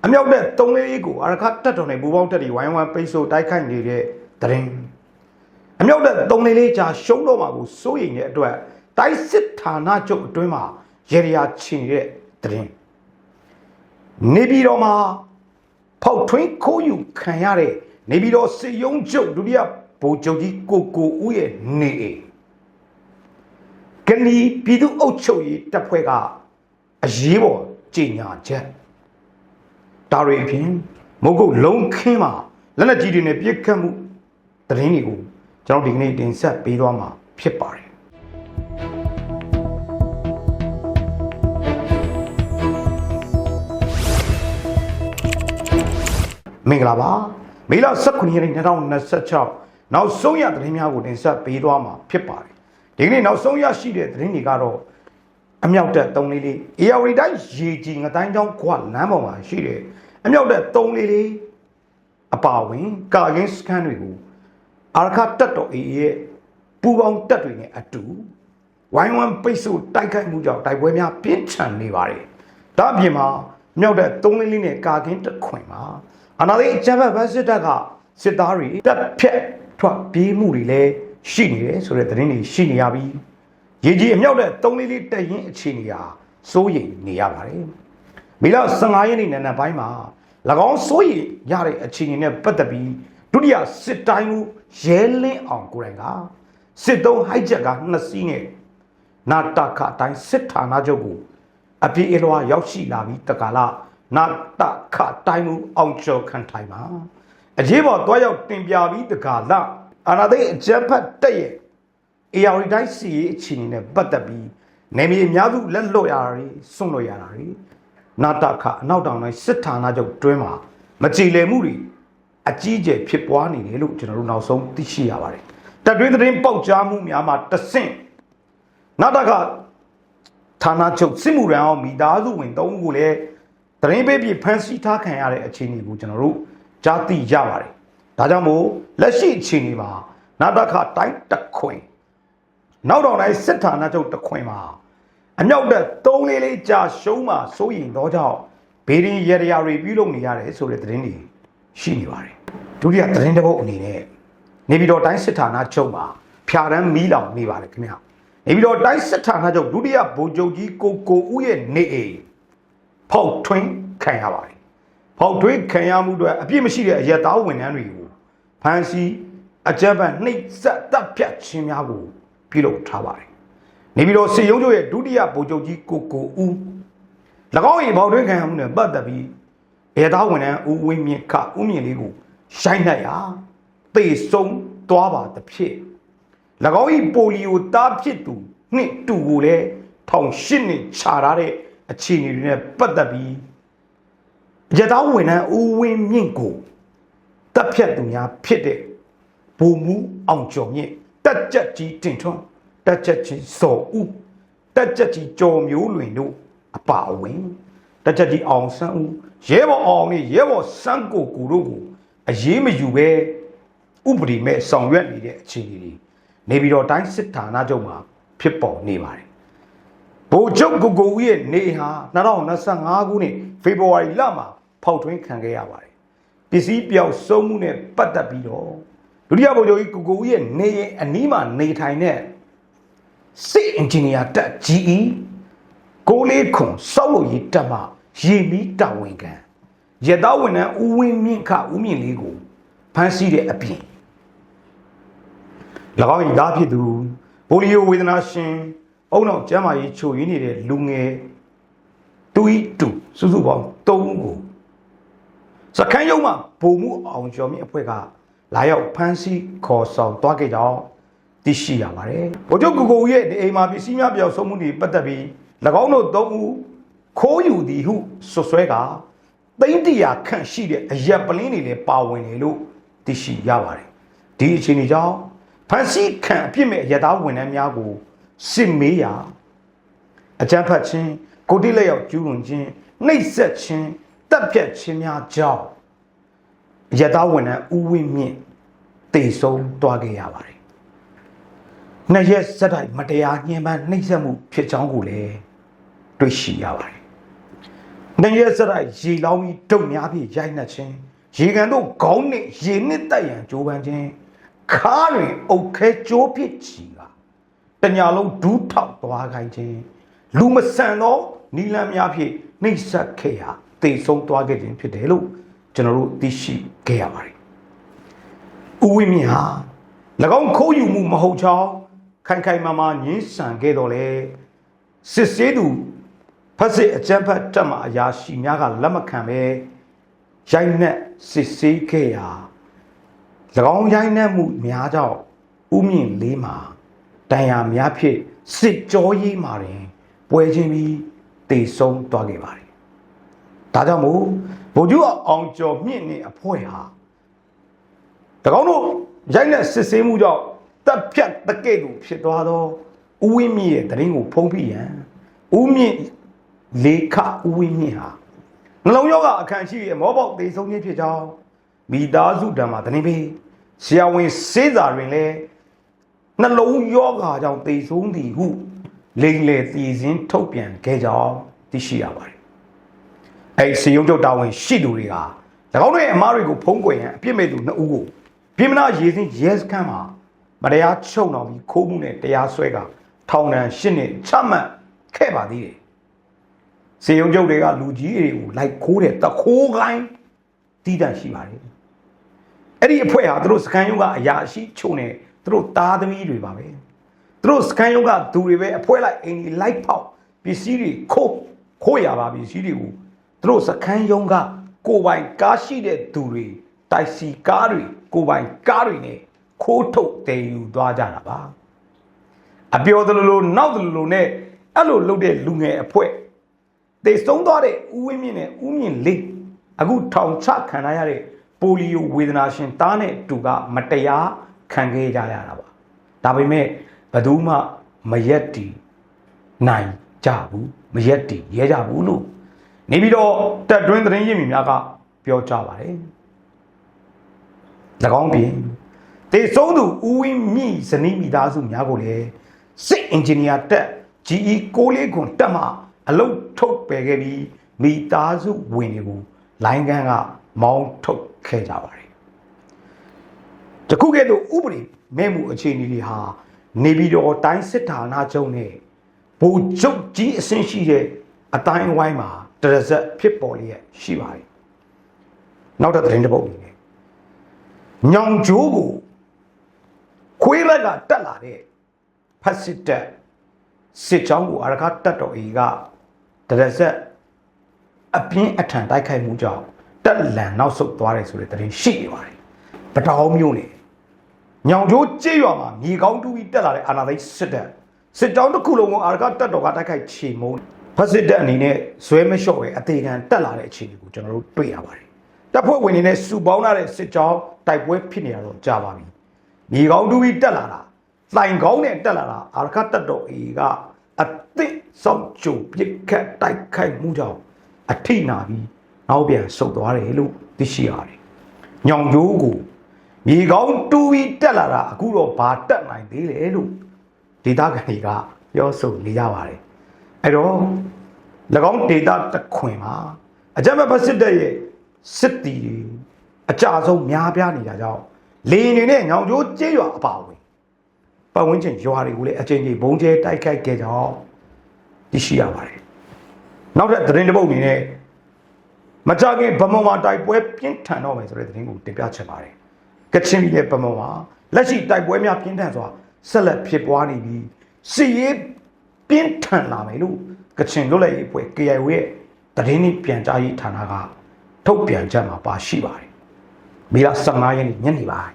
အမြောက်တဲ့သုံးလေးကိုအရခတက်တော်နဲ့ဘူပေါင်းတက်တွေဝိုင်းဝန်းပိတ်ဆို့တိုက်ခိုက်နေတဲ့တရင်အမြောက်တဲ့သုံးလေးကြာရှုံးတော့မှာကိုစိုးရိမ်တဲ့အတွက်တိုက်စစ်ဌာနချုပ်အတွင်းမှာရေရာချင်တဲ့တရင်နေပြည်တော်မှာဖောက်ထွင်းခိုးယူခံရတဲ့နေပြည်တော်စစ်ရုံးချုပ်ဒုတိယဗိုလ်ချုပ်ကြီးကိုဦးရဲ့နေအိမ်ကဏီပြည်သူ့အုပ်ချုပ်ရေးတပ်ဖွဲ့ကအရေးပေါ်ကြေညာချက်တာရီဖြင့်မုတ်ကုတ်လုံးခင်းမှာလက်နက်ကြီးတွေနဲ့ပြစ်ခတ်မှုသတင်းတွေကိုကျွန်တော်ဒီကနေ့တင်ဆက်ပေးသွားမှာဖြစ်ပါတယ်မင်္ဂလာပါမေလ19ရက်နေ့2026နောက်ဆုံးရသတင်းများကိုတင်ဆက်ပေးသွားမှာဖြစ်ပါတယ်ဒီကနေ့နောက်ဆုံးရရှိတဲ့သတင်းတွေကတော့အမြောက်တက်3လေးအေယာဝတီတိုင်းရေကြီးငတိုင်းကျောင်းခွလမ်းပေါ်မှာရှိတဲ့အမြောက်တက်3လေးအပါဝင်ကာကင်းစခန်းတွေကိုအာရခတက်တော်အေရဲ့ပူပေါင်းတက်တွေနဲ့အတူဝိုင်းဝန်းပိတ်ဆို့တိုက်ခိုက်မှုကြောင့်တိုက်ပွဲများပြင်းထန်နေပါတယ်ဒါအပြင်မှာမြောက်တက်3လေးနဲ့ကာကင်းတက်ခွင်မှာအနာသိအကြမ်းဖက်ဗတ်စစ်တပ်ကစစ်သားတွေတက်ဖြက်ထွက်ပြေးမှုတွေလည်းရှိနေတယ်ဆိုတဲ့သတင်းတွေရှိနေရပြီးရေကြီးအမြောက်တဲ့3လေးတက်ရင်အခြေအနေဟာစိုးရိမ်နေရပါတယ်မေလ15ရက်နေ့နံနက်ပိုင်းမှာ၎င်းစိုးရိမ်ရတဲ့အခြေအနေနဲ့ပတ်သက်ပြီးဒုတိယစစ်တိုင်းမှုရဲလင်းအောင်ကိုယ်တိုင်ကစစ်သုံးဟိုက်ဂျက်က2စီးနဲ့နာတခအတိုင်းစစ်ဌာနချုပ်ကိုအပြေးအလွှာရောက်ရှိလာပြီးတက္ကလာနာတခတိုင်းမှုအောင်ကျော်ခန့်ထိုင်မှာအရေးပေါ်တွားရောက်တင်ပြပြီးတက္ကလာအာနာသိအကြမ်းဖက်တက်ရဲ့အေယာဝတီတိုင်းစီရေးအခြေအနေနဲ့ပတ်သက်ပြီးနေမြေအများစုလက်လွတ်ရတာတွေစွန့်လွတ်ရတာတွေနာတခအနောက်တောင်တိုင်းစစ်ဌာနချုပ်တွင်းမှာမကြည်လည်မှုတွေအကြီးအကျယ်ဖြစ်ပွားနေတယ်လို့ကျွန်တော်တို့နောက်ဆုံးသိရှိရပါတယ်တပ်တွင်းသတင်းပေါက်ကြားမှုများမှာတဆင့်နာတခဌာနချုပ်စစ်မှုရန်အောင်မိသားစုဝင်3ဦးကိုလည်းသတင်းပေးပြီးဖမ်းဆီးထားခံရတဲ့အခြေအနေကိုကျွန်တော်တို့ကြားသိရပါတယ်ဒါကြောင့်မို့လက်ရှိအခြေအနေမှာနာတခတိုင်းတခွင်နောက်တော့တိုင်းစစ်ဌာနချုပ်တခွင်မှာအမြောက်တက်3လေးကြာရှုံးမှာစိုးရင်တော့ကြောင့်ဘေးရင်ရရတွေပြုလုပ်နေရတယ်ဆိုတဲ့သတင်းတွေရှိနေပါတယ်ဒုတိယသတင်းတစ်ပုဒ်အနေနဲ့နေပြည်တော်တိုင်းစစ်ဌာနချုပ်မှာဖြာရန်မီးလောင်နေပါတယ်ခင်ဗျနေပြည်တော်တိုင်းစစ်ဌာနချုပ်ဒုတိယဗိုလ်ချုပ်ကြီးကိုဦးရဲ့နေအိမ်ဖောက်ထွင်းခံရပါတယ်ဖောက်ထွင်းခံရမှုတွေအပြစ်မရှိတဲ့အရက်သားဝန်ထမ်းတွေကိုဖမ်းဆီးအကြမ်းဖက်နှိပ်စက်တပ်ဖြတ်ခြင်းများကိုပြုလုပ်ထားပါတယ်နေပြည်တော်စစ်ရုံးချုပ်ရဲ့ဒုတိယဗိုလ်ချုပ်ကြီးကိုဦး၎င်း၏ဖောက်ထွင်းခံရမှုနဲ့ပတ်သက်ပြီးအရက်သားဝန်ထမ်းဦးဝင်းမြင့်ဦးမြင့်လေးကိုရိုက်နှက်ရာသေဆုံးသွားပါသဖြင့်၎င်း၏ပိုလီယိုသားဖြစ်သူနှစ်တူကိုလည်း1008နှစ်ခြာထားတဲ့အခြေအနေတွေနဲ့ပတ်သက်ပြီးရတောင်းဝန်ထမ်းဦးဝင်းမြင့်ကိုတပ်ဖြတ်သူများဖြစ်တဲ့ဗိုလ်မှူးအောင်ကျော်မြင့်တက်ကြက်ကြီးတင်ထွန်းတက်ကြက်ကြီးစော်ဦးတက်ကြက်ကြီးကျော်မျိုးလွင်တို့အပါအဝင်တက်ကြက်ကြီးအောင်ဆန်းဦးရဲဘော်အောင်နဲ့ရဲဘော်စန်းကိုတို့ကိုအရေးမယူပဲဥပဒေမဲ့ဆောင်ရွက်နေတဲ့အခြေအနေတွေနေပြည်တော်တိုင်းစစ်ဌာနချုပ်မှာဖြစ်ပေါ်နေပါတယ်ဗိုလ်ချုပ်ကိုဦးရဲ့နေဟာ2025ခုနှစ်ဖေဖော်ဝါရီလမှာဖောက်ထွင်းခံခဲ့ရပါတယ်ပစ္စည်းပျောက်ဆုံးမှုနဲ့ပတ်သက်ပြီးတော့ဒုတိယဗိုလ်ချုပ်ကြီးကိုဦးရဲ့နေရင်အနီးမှာနေထိုင်တဲ့စစ်အင်ဂျင်နီယာတပ် GE 6ခွန်စောက်လို့ရေးတပ်မှရေမီးတာဝန်ခံရတောင်းဝန်ထမ်းဦးဝင်းမြင့်ဦးမြင့်လေးကိုဖမ်းဆီးတဲ့အပြင်၎င်း၏သားဖြစ်သူပိုလီယိုဝေဒနာရှင်အုံနောက်ကျမ်းမာရေးချိုရင်းနေတဲ့လူငယ်တူစုစုပေါင်း3ဦးကိုစခန်းရုံးမှာဗိုလ်မှူးအောင်ကျော်မြင့်အဖွဲ့ကလာရောက်ဖမ်းဆီးခေါ်ဆောင်သွားခဲ့ကြောင်းသိရှိရပါတယ်ဗိုလ်ချုပ်ကိုရဲ့အိမ်မှာပစ္စည်းများပျောက်ဆုံးမှုတွေပတ်သက်ပြီး၎င်းတို့3ဦးခိုးယူသည်ဟုဆွဆွဲက300ခန့်ရှိတဲ့အရက်ပလင်းတွေလည်းပါဝင်တယ်လို့သိရှိရပါတယ်ဒီအခြေအနေကြောင့်ဖမ်းဆီးခံအပြစ်မဲ့ရသားဝန်ထမ်းများကိုစစ်မေးရာအကြမ်းဖက်ခြင်းကိုတိလက်ရောက်ကျူးလွန်ခြင်းနှိပ်စက်ခြင်းတပ်ဖြတ်ခြင်းများကြောင့်ရသားဝန်ထမ်းဦးဝင်းမြင့်တေဆုံးသွားခဲ့ရပါတယ်။နှစ်ရက်ဆက်တိုက်မတရားညှဉ်းပန်းနှိပ်စက်မှုဖြစ်ကြောင်းကိုလည်းတွေ့ရှိရပါတယ်။ နေရစရိုက်ရေလောင်းပြီးဒုံများပြီးရိုက်နှက်ခြင်းရေကန်တို့ခေါင်းနဲ့ရေနှစ်တက်ရန်ကြိုးပမ်းခြင်းခါတွင်အုတ်ခဲကြိုးပစ်ချီကတညာလုံးဒူးထောက်သွားခိုင်းခြင်းလူမဆန်သောနီလန်းများဖြင့်နှိပ်စက်ခဲ့ရာတေဆုံးသွားခဲ့ခြင်းဖြစ်တယ်လို့ကျွန်တော်တို့သိရှိခဲ့ရပါတယ်။ဦးဝင်းမြင့်ဟာ၎င်းခိုးယူမှုမဟုတ်ကြောင်းခိုင်ခိုင်မာမာညှင်းဆန်ခဲ့တော်လဲစစ်ဆေးသူဖက်စစ်အကြမ်းဖက်တပ်မှအရာရှိများကလက်မခံပဲရိုက်နှက်စစ်ဆေးခဲ့ရာ၎င်းရိုက်နှက်မှုများကြောင့်ဦးမြင့်လေးမှာတန်ရာများဖြင့်စစ်ကြောရေးမှာတွင်ပွဲချင်းပြီးတေဆုံးသွားခဲ့ပါတယ်။ဒါကြောင့်မို့ဗိုလ်ချုပ်အောင်ကျော်မြင့်နဲ့အဖွဲ့ဟာ၎င်းတို့ရိုက်နှက်စစ်ဆေးမှုကြောင့်တပ်ဖြတ်တကဲ့သို့ဖြစ်သွားသောဦးဝင်းမြင့်ရဲ့တရင်ကိုဖုံးဖိရန်ဦးမြင့်လေးခဦးဝင်းမြင့်ဟာနှလုံးရောဂါအခန့်ရှိရဲ့မောပေါက်တေဆုံးခြင်းဖြစ်ကြောင်းမိသားစုတံမှာတရင်ပေးဆရာဝန်စေးစာတွင်လည်းနှလုံးရောဂါကြောင့်တေဆုံးသည်ဟုလိမ်လည်တည်စင်းထုတ်ပြန်ခဲ့ကြောင်းသိရှိရပါတယ်။အဲဒီစေယုံချုပ်တာဝန်ရှိသူတွေက၎င်းတို့ရဲ့အမားတွေကိုဖုံးကွယ်ရန်အပြစ်မဲ့သူ2ဦးကိုပြည်မနာရေးစင်းရဲစခန်းမှာမတရားချုပ်နှောင်ပြီးခိုးမှုနဲ့တရားစွဲကထောင်ဒဏ်8နှစ်ချမှတ်ခဲ့ပါသေးတယ်။စေယုံချုပ်တွေကလူကြီးတွေကိုလိုက်ခိုးတဲ့တခိုးကိုင်းတီးတန့်ရှိပါတယ်။အဲ့ဒီအဖွဲ့ဟာသူတို့စကန်ယုံကအရာရှိချုပ်နေသူတို့သားသမီးတွေပါပဲ။သူတို့စကန်ယုံကသူတွေပဲအဖွဲ့လိုက်အိမ်ကြီးလိုက်ဖောက်ပစ္စည်းတွေခိုးရပါပစ္စည်းတွေကိုသူတို့စကန်ယုံကကိုယ်ပိုင်ကားရှိတဲ့သူတွေတိုက်စီကားတွေကိုယ်ပိုင်ကားတွေနဲ့ခိုးထုတ်တည်ယူသွားကြတာပါအပြောသလိုနောက်သလိုနဲ့အဲ့လိုလုပ်တဲ့လူငယ်အဖွဲ့တေဆုံးသွားတဲ့ဦးဝင်းမြင့်နဲ့ဦးမြင့်လေးအခုထောင်ချခံရတဲ့ပိုလီယိုဝေဒနာရှင်သားနဲ့တူကမတရားခံခဲ့ကြရတာပါဒါပေမဲ့ဘယ်သူမှမရက်တီနိုင်ကြဘူးမရက်တီရဲကြဘူးလို့နေပြီးတော့တက်တွင်းသတင်းရင်းမြစ်များကပြောကြပါတယ်၎င်းပြင်တေဆုံးသူဦးဝင်းမြင့်ဇနီးမိသားစုများကိုလည်းစစ်အင်ဂျင်နီယာတက် GE 6ခွန်တက်မှအလုတ်ထုတ်ပယ်ခဲ့ပြီးမိသားစုဝင်တွေကိုလိုင်းကန်းကမောင်းထုတ်ခဲ့ကြပါတယ်တခုကဲ့သို့ဥပဒေမဲ့မှုအခြေအနေတွေဟာနေပြည်တော်တိုင်းစစ်ဌာနချုပ်နဲ့ဗိုလ်ချုပ်ကြီးအဆင့်ရှိတဲ့အတိုင်းအဝိုင်းမှာတရဇက်ဖြစ်ပေါ်လျက်ရှိပါတယ်နောက်တဲ့သတင်းတစ်ပုဒ်နေညောင်ကျိုးကိုခွေးလက်ကတက်လာတဲ့ဖက်စစ်တပ်စစ်ကြောင်းကိုအရခတက်တော်အေကတရဇက်အပြင်းအထန်တိုက်ခိုက်မှုကြောင့်တက်လန်နောက်ဆုတ်သွားတယ်ဆိုတဲ့သတင်းရှိနေပါတယ်ပတောင်းမျိုးနေညောင်ကျိုးကြေးရွာမှာမြေကောင်းတူပြီးတက်လာတဲ့အာဏာသိမ်းစစ်ကြောင်းတစ်ခုလုံးကိုအရခတက်တော်ကတိုက်ခိုက်ချေမှုန်းဖက်စစ်တပ်အနေနဲ့ဇွဲမလျှော့ပဲအသေးခံတက်လာတဲ့အခြေအနေကိုကျွန်တော်တို့တွေ့ရပါတယ်တပ်ဖွဲ့ဝင်တွေနဲ့စုပေါင်းလာတဲ့စစ်ကြောင်းတိုက်ပွဲဖြစ်နေရတော့ကြာပါပြီမြေကောင်းတူပြီးတက်လာတာလှိုင်ကောင်းနဲ့တက်လာတာအာရခတက်တော်အေကအသစ်ဆောင်ကြုံပြစ်ခတ်တိုက်ခိုက်မှုကြောင့်အထိနာပြီးနောက်ပြန်ဆုတ်သွားတယ်လို့သိရှိရတယ်ညောင်ကျိုးကိုမြေကောင်းတူပြီးတက်လာတာအခုတော့ဘာတက်နိုင်သေးလဲလို့ဒေသခံတွေကပြောဆိုနေကြပါတယ်အဲ့တော့၎င်းဒေသတစ်ခွင်မှာအကြမ်းဖက်စစ်တပ်ရဲ့စစ်တီအကြဆုံးများပြားနေတာကြောင့်လေနေနဲ့ညောင်ကျိုးကျေးရွာအပါဝင်ပတ်ဝန်းကျင်ရွာတွေကိုလည်းအချိန်ကြီးဘုံကျဲတိုက်ခိုက်ခဲ့ကြောင်းသိရှိရပါတယ်နောက်ထပ်သတင်းတစ်ပုဒ်အနေနဲ့မကြခင်ဗမော်မှာတိုက်ပွဲပြင်းထန်တော့မယ်ဆိုတဲ့သတင်းကိုတင်ပြချင်ပါတယ်ကချင်ပြည်နယ်ဗမော်မှာလက်ရှိတိုက်ပွဲများပြင်းထန်စွာဆက်လက်ဖြစ်ပွားနေပြီးစစ်ရေးပြင်းထန်လာမယ်လို့ကချင်လွတ်လပ်ရေးအဖွဲ့ KIO ရဲ့သတင်းနှင့်ပြန်ကြားရေးဌာနကထုတ်ပြန်ချက်မှာပါရှိပါတယ်မေလ15ရက်နေ့ညနေပိုင်း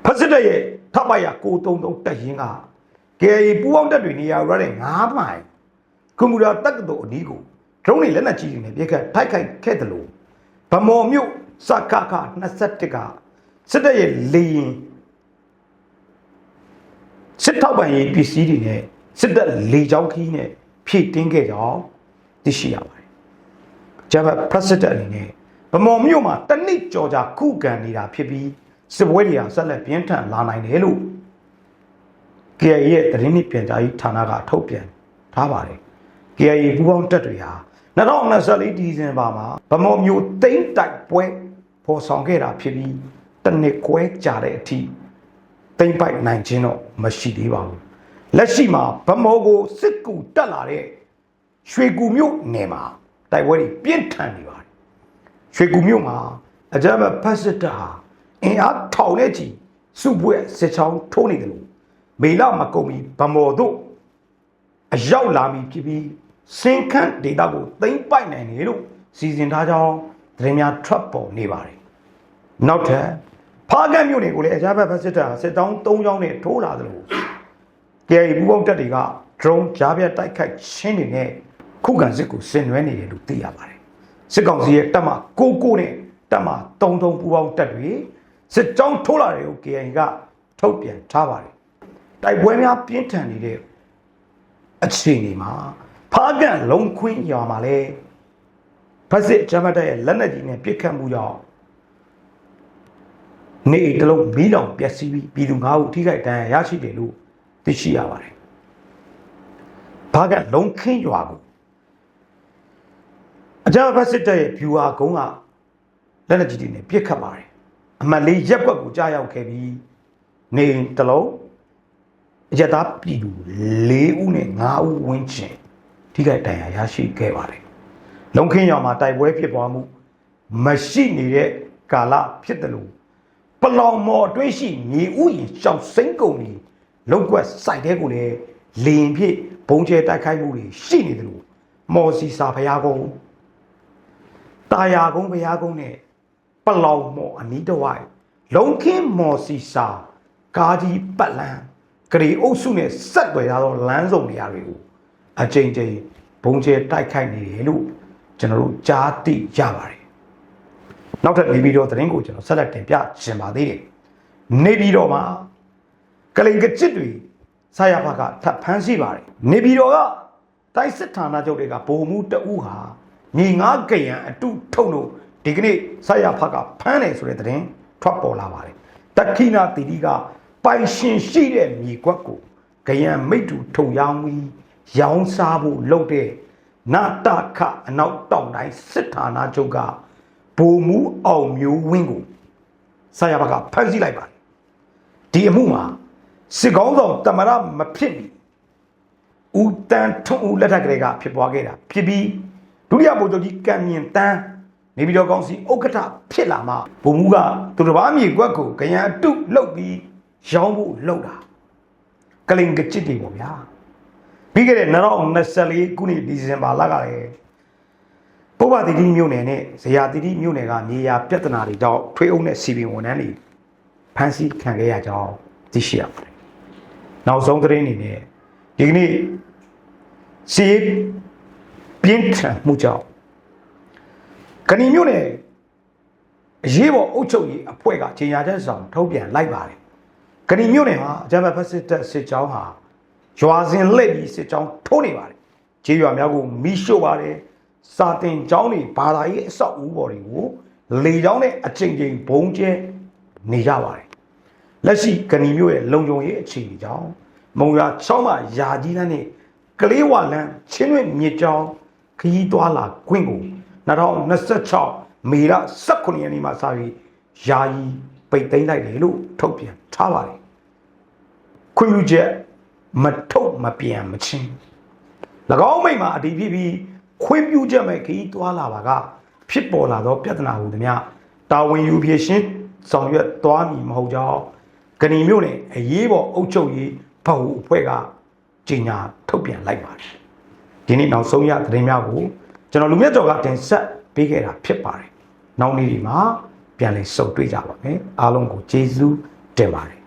ဖက်စစ်တပ်ရဲ့ထပ်ပါရ933တပ်ရင်းက KIA ပူးပေါင်းတပ်တွေနေရာရတဲ့9မိုင်ကွန်ပျူတာတက္ကသိုလ်အနီးကိုဒရုန်းတွေလက်နက်ကြီးတွေနဲ့ပြစ်ခတ်ထိုက်ခိုက်ခဲ့တယ်လို့ဗမော်မြို့စကခ21ကစစ်တပ်ရဲ့လေရင်စစ်ထောက်ပံ့ရေးပစ္စည်းတွေနဲ့စစ်တပ်လေကြောင်းခီးနဲ့ဖြည့်တင်းခဲ့ကြောင်းသိရှိရပါတယ်။ဂျပန်ပရက်စစ်တပ်အနေနဲ့ဗမော်မြို့မှာတနစ်ကြော်ကြာခုခံနေတာဖြစ်ပြီးစစ်ပွဲတွေဟာဆက်လက်ပြင်းထန်လာနိုင်တယ်လို့ KIA ရဲ့သတင်းနှင့်ပြန်ကြားရေးဌာနကထုတ်ပြန်ထားပါတယ်။ KIA ပူးပေါင်းတပ်တွေဟာ 2024ဒီဇင်ဘာမှာဗမော်မျိုးတိမ့်တိုက်ပွဲပေါ်ဆောင်ခဲ့တာဖြစ်ပြီးတစ်နှစ်ခွဲကြာတဲ့အထိတိမ့်ပိုက်နိုင်ခြင်းတော့မရှိသေးပါဘူးလက်ရှိမှာဗမော်ကိုစစ်ကူတက်လာတဲ့ရွှေကူမြို့နယ်မှာတိုက်ပွဲတွေပြင်းထန်နေပါတယ်ရွှေကူမြို့မှာအကြမ်းဖက်စစ်တပ်ဟာအင်အားထောင်နဲ့ချီစုပွဲစစ်ချောင်းထိုးနေတယ်လို့မေလမကုန်မီဗမော်တို့အရောက်လာပြီဖြစ်ပြီးစင်ခန့်ဒေတာကိုသိမ့်ပိုက်နိုင်တယ်လို့စီစဉ်ထားကြောင်းသတင်းများထွက်ပေါ်နေပါတယ်နောက်ထပ်ဖားကန့်မြို့နယ်ကိုလည်းအကြမ်းဖက်စစ်တပ်ဟာစစ်တောင်း၃ချောင်းနဲ့ထိုးလာတယ်လို့KIA ပူးပေါင်းတပ်တွေက drone ကြားပြတ်တိုက်ခိုက်ခြင်းတွေနဲ့ခုခံစစ်ကိုဆင်နွှဲနေတယ်လို့သိရပါတယ်စစ်ကောင်စီရဲ့တပ်မ99နဲ့တပ်မ33ပူးပေါင်းတပ်တွေစစ်ကြောင်းထိုးလာတယ်လို့ KIA ကထုတ်ပြန်ထားပါတယ်တိုက်ပွဲများပြင်းထန်နေတဲ့အခြေအနေမှာဖားကန့်လုံခွင်းရွာမှာလဲဖက်စစ်ဂျမတ်တပ်ရဲ့လက်နက်ကြီးနဲ့ပစ်ခတ်မှုကြောင့်နေတလုံးမီးလောင်ပျက်စီးပြီးပြည်သူ9ဦးထိခိုက်ဒဏ်ရာရရှိတယ်လို့သိရှိရပါတယ်ဖားကန့်လုံခင်းရွာကိုအကြမ်းဖက်စစ်တပ်ရဲ့ဗျူဟာကုန်းကလက်နက်ကြီးတွေနဲ့ပစ်ခတ်ပါတယ်အမှတ်၄ရက်ကွက်ကိုကြားရောက်ခဲ့ပြီးနေတလုံးအရသာပြည်သူ4ဦးနဲ့5ဦးဝန်းကျင်ထိခိုက်ဒဏ်ရာရရှိခဲ့ပါတယ်လုံခင်းရွာမှာတိုက်ပွဲဖြစ်ပွားမှုမရှိနေတဲ့ကာလဖြစ်တယ်လို့ပလောင်မော်အတွင်းရှိမြေဥယျာဉ်ရှောင်းစိမ့်ကုန်ပြီးလုံကွက်စိုက်တဲ့ကိုလည်းလင်းဖြစ်ဘုံကျဲတိုက်ခိုက်မှုတွေရှိနေတယ်လို့မော်စီစာဖျားကုန်းတာယာကုန်းဖျားကုန်းနဲ့ပလောင်မော်အနီးတစ်ဝိုက်လုံခင်းမော်စီစာကားကြီးပတ်လန်းဂရီအုပ်စုနဲ့ဆက်သွယ်ရသောလမ်းစုံနေရာတွေကိုအကြိမ်ကြိမ်ဘုံကျဲတိုက်ခိုက်နေတယ်လို့ကျွန်တော်တို့ကြားသိရပါတယ်နောက်ထပ်နေပြည်တော်သတင်းကိုကျွန်တော်ဆက်လက်တင်ပြခြင်းပါသေးတယ်နေပြည်တော်မှာကလိန်ကချစ်တွေဆရာဖကထပ်ဖမ်းဆီးပါတယ်နေပြည်တော်ကတိုင်းစစ်ဌာနချုပ်တွေကဗိုလ်မှူးတအူးဟာညီငါးကရန်အတုထုတ်လို့ဒီကနေ့ဆရာဖကဖမ်းတယ်ဆိုတဲ့သတင်းထွက်ပေါ်လာပါတယ်တခိနာတီတီကပိုင်ရှင်ရှိတဲ့မြေကွက်ကိုကရန်မိတ်တူထုံရောင်းပြီးရောင်းစားဖို့လုပ်တဲ့နာတခအနောက်တောင်တိုင်းစစ်ဌာနချုပ်ကဗိုလ်မှူးအောင်မျိုးဝင်းကိုဆရာဖကဖမ်းဆီးလိုက်ပါတယ်ဒီအမှုမှာစစ်ကောင်းဆောင်တမရမဖြစ်မီဦးတန်းထွန်းဦးလက်ထက်ကလေးကဖြစ်ပွားခဲ့တာဖြစ်ပြီးဒုတိယဗိုလ်ချုပ်ကြီးကံမြင့်တန်းနေပြည်တော်ကောင်စီဥက္ကဋ္ဌဖြစ်လာမှဗိုလ်မှူးကသူတစ်ပါးမြေကွက်ကိုကရန်အတုလုပ်ပြီးရောင်းဖို့လုပ်တာကလိန်ကချစ်တွေပေါ့ဗျာပြီးခဲ့တဲ့2024ခုနှစ်ဒီဇင်ဘာလကလည်းပုဗ္ဗတိတိမြို့နယ်နဲ့ဇရာတိတိမြို့နယ်ကမြေယာပြဿနာတွေကြောင့်ထွေးအုပ်နဲ့စီပင်ဝန်ထမ်းတွေဖမ်းဆီးခံခဲ့ရကြောင်းသိရှိရပါတယ်နောက်ဆုံးသတင်းအနေနဲ့ဒီကနေ့စီပြင်းထန်မှုကြောင့်ကဏီမြို့နယ်အရေးပေါ်အုပ်ချုပ်ရေးအဖွဲ့ကကြေညာချက်ဆောင်ထုတ်ပြန်လိုက်ပါတယ်ကဏီမြို့နယ်မှာအကြမ်းဖက်စစ်တပ်စစ်ကြောင်းဟာရွာစဉ်လက်ပြီးစစ်ကြောင်းထိုးနေပါတယ်ခြေရွာများကိုမိရှို့ပါတယ်စာတင်ကျောင်းတွေဘာသာရေးအဆောက်အဦပေါ်တွေကိုလေကြောင်းနဲ့အချိန်ချင်းဘုံကျဲနေကြပါတယ်လက်ရှိကဏီမြို့ရဲ့လုံခြုံရေးအခြေအနေကြောင့်မုံရွာချောင်းမှာယာကြီးလန်းနဲ့ကလေးဝလန်းချင်းတွင်မြစ်ကြောင်းခရီးသွားလာခွင့်ကို2026မေလ18ရက်နေ့မှာစပြီးယာယီပိတ်သိမ်းလိုက်တယ်လို့ထုတ်ပြန်ထားပါတယ်ခွင့်ပြုချက်မထုတ်မပြန်မချင်း၎င်းမိတ်မှာအတည်ဖြစ်ပြီးခွင့်ပြုချက်မဲ့ခရီးသွားလာပါကဖြစ်ပေါ်လာသောပြဿနာဟူသည်များတာဝန်ယူဖြည့်ရှင်းဆောင်ရွက်သွားမည်မဟုတ်ကြောင်းကဏီမြို့နယ်အရေးပေါ်အုပ်ချုပ်ရေးဗဟိုအဖွဲ့ကကြေညာထုတ်ပြန်လိုက်ပါတယ်ဒီနေ့နောက်ဆုံးရသတင်းများကိုကျွန်တော်လူမြတ်တော်ကတင်ဆက်ပေးခဲ့တာဖြစ်ပါတယ်နောက်နေ့ဒီမှာပြန်လည်ဆုံတွေ့ကြပါမယ်အားလုံးကိုကျေးဇူးတင်ပါတယ်